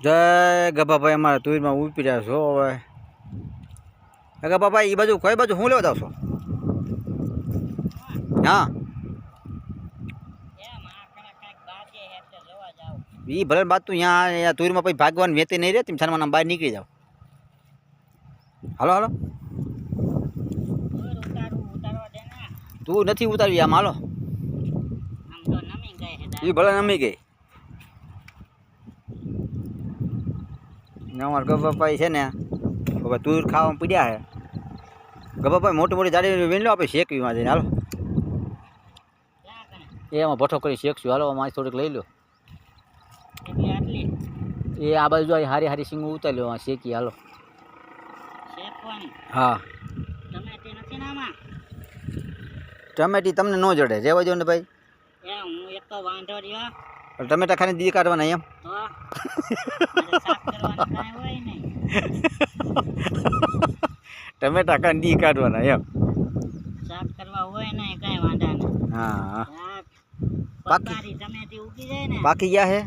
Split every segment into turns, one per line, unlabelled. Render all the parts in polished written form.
જય ગભાભાઈ અમારા તુરમાં ઉપી રહ્યા છો હવે ગભાભાઈ એ બાજુ કઈ બાજુ હું લેવા જાવ છો હા એ ભલે બાદ તું અહીંયા તુરમાં પછી ભાગવાનું વેતી નહીં રહે તમે છાનવાના બહાર નીકળી જાઓ હાલો હાલો તું નથી ઉતારવી આમ હાલો એ ભલે નમી ગઈ અમારા ગભાભાઈ છે ને હવે તુર ખાવામાં પીડ્યા છે ગભાભાઈ મોટી મોટી જાડી વીણ લો આપણે શેકવીમાં જઈને હાલો એમાં ભઠ્ઠો કરી શેકશું હાલો મારી થોડીક લઈ લો એ આ બાજુ જો હારી હારી સિંગ ઉતારી લો શેકી હાલો હા ટમેટી તમને ન જડે રેવા જો ને ભાઈ ટમેટા ખાને દી કાઢવાના એમ ટમેટા ખાને દી કાઢવાના એમ હા બાકી ગયા હે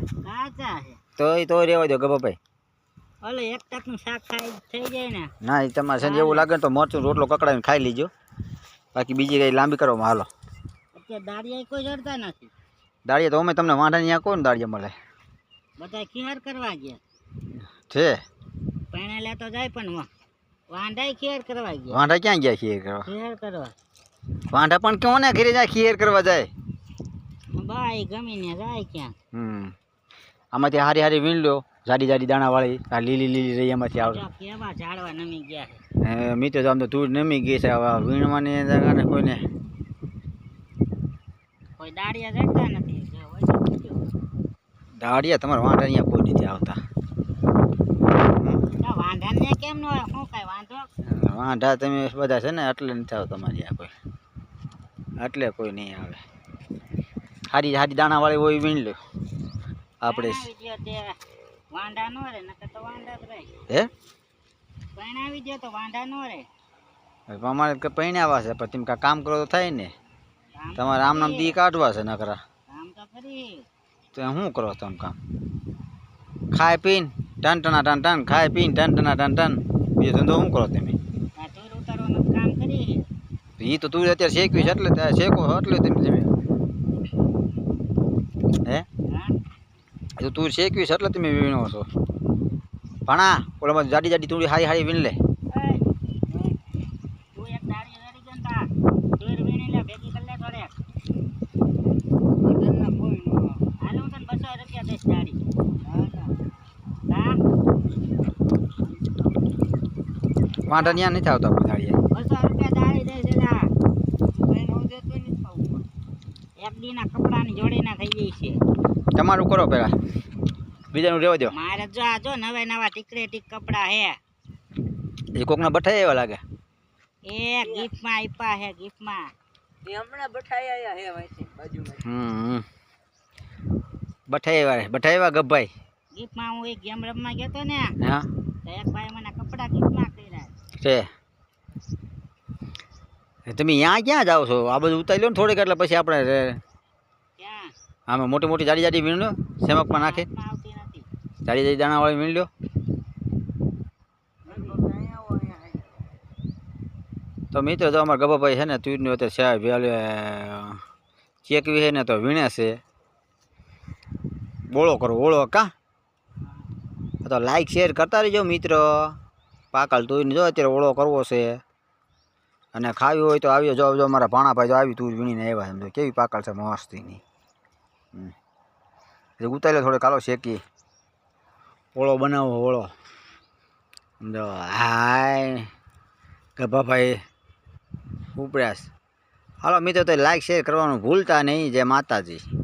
તો રેવા દો ગભાભાઈ
એક ટકનું શાક ખાઈ થઈ જાય ને
ના એ તમારે છે ને એવું લાગે તો મરચું રોટલો કકડાવીને ખાઈ લીજો બાકી બીજી કઈ લાંબી કરવામાં હાલો
અત્યારે દાળિયા કોઈ જડતા નથી
દાળિયા તો અમે તમને વાંઢા અહીંયા કોણ દાળિયા મળે
બધા ખીહર કરવા ગયા
છે
પૈણા લેતો જાય પણ વાંઢા ખીહર કરવા ગયા
વાંઢા ક્યાં ગયા ખીર કરવા
ખીહર કરવા
વાંઢા પણ કોને ઘરે જાય ખીર કરવા જાય
બાઈ ગમીને જાય ક્યાં
આમાંથી હારી હારી વીણ લો જાડી જાડી દાણા વાળી આ લીલી લીલી રહી એમાંથી આવડે
કેવા ઝાડવા નમી ગયા
છે મિત્રો તો આમ તો તું નમી ગઈ છે હવે વીણવાની જગાને કોઈને
કોઈ દાળિયા જડતા નથી
દાળિયા તમારે વાંઢા અહીંયા કોઈ નથી આવતા
વાંઢાને કેમ ન હોય શું કાંઈ વાંધો
વાંઢા તમે બધા છે ને એટલે નથી આવતા તમારી આ કોઈ એટલે કોઈ નહીં આવે હારી હારી દાણા વાળી હોય વીણ લો આપણે
વાંઢા નો રે નકર તો વાંઢા જ રહે
હે
પરણાવી દો તો વાંઢા નો રે
અમારે કે પૈણાવા છે પણ તમે કામ કરો તો થાય ને તમારે આમ નામ દી કાઢવા છે નકરા
કામ તો કરી
તો શું કરો તમે કામ ખાય પીને ટન ટના ટન ટન ખાય પીને ટન ટના ટન ટન બીજો ધંધો શું કરો તમે
તુર ઉતારવાનું કામ કરી
એ તો તું અત્યારે શેકવી છે એટલે શેકો એટલે તમે હે તો તું શેકવી છે એટલે તમે વીણો છો ભણા ઓલામાં જાડી જાડી તુડી હારી હારી વીણ લે
તું એક દાડી રેડી જંતા તુર વીણી લે ભેગી કરી લે થોડે હાલ હું તને 200 રૂપિયા દઈશ દાડી
વાંઢા ત્યાં નથી આવતા કોઈ દાડીએ
200 રૂપિયા દાડી દઈશ એલા એક દીના કપડાની જોડીના થઈ ગઈ છે
તમારું કરો પેલા બીજાનું રહેવા દો
મારે જો આ જો નવા નવા ટીકરે ટીક કપડા હે
એ કોકના બઠાઈ એવા લાગે
એ ગિફ્ટમાં આપ્યા હે ગિફ્ટમાં
એ હમણાં બઠાઈ આયા હે વાંચી બાજુમાં
બઠાઈ એવા ગભાઈ
ગિફ્ટમાં હું એક ગેમ રમવા ગયો તો ને
હા
તો એક ભાઈ મને કપડા ગિફ્ટમાં કર્યા
છે તમે ત્યાં ક્યાં જાઓ છો આ બધું ઉતારી લો ને થોડીક એટલે પછી આપણે
ક્યાં
આમાં મોટી મોટી જાડી જાડી વીણ લો સેમકમાં નાખે
આવતી નથી
જાડી જાડી દાણાવાળી વીણ લો તો મિત્રો તો અમારા ગભાભાઈ છે ને તુરનું અત્યારે ચેકવી છે ને તો વીણે છે બોળો કરો ઓળો કા તો લાઈક શેર કરતા રહેજો મિત્રો પાકલ તુરને જો અત્યારે ઓળો કરવો છે અને ખાવી હોય તો આવ્યો જો જો અમારા ભાણાભાઈ જો આવી તુર વીણીને આવ્યા સમજો કેવી પાકલ છે મસ્તીની ઉતારી લો થોડો કાલો શેકી ઓળો બનાવો ઓળો સમજો હાય ગભાભાઈ ઉપડ્યાસ હાલો મિત્રો તો લાઈક શેર કરવાનું ભૂલતા નહીં જય માતાજી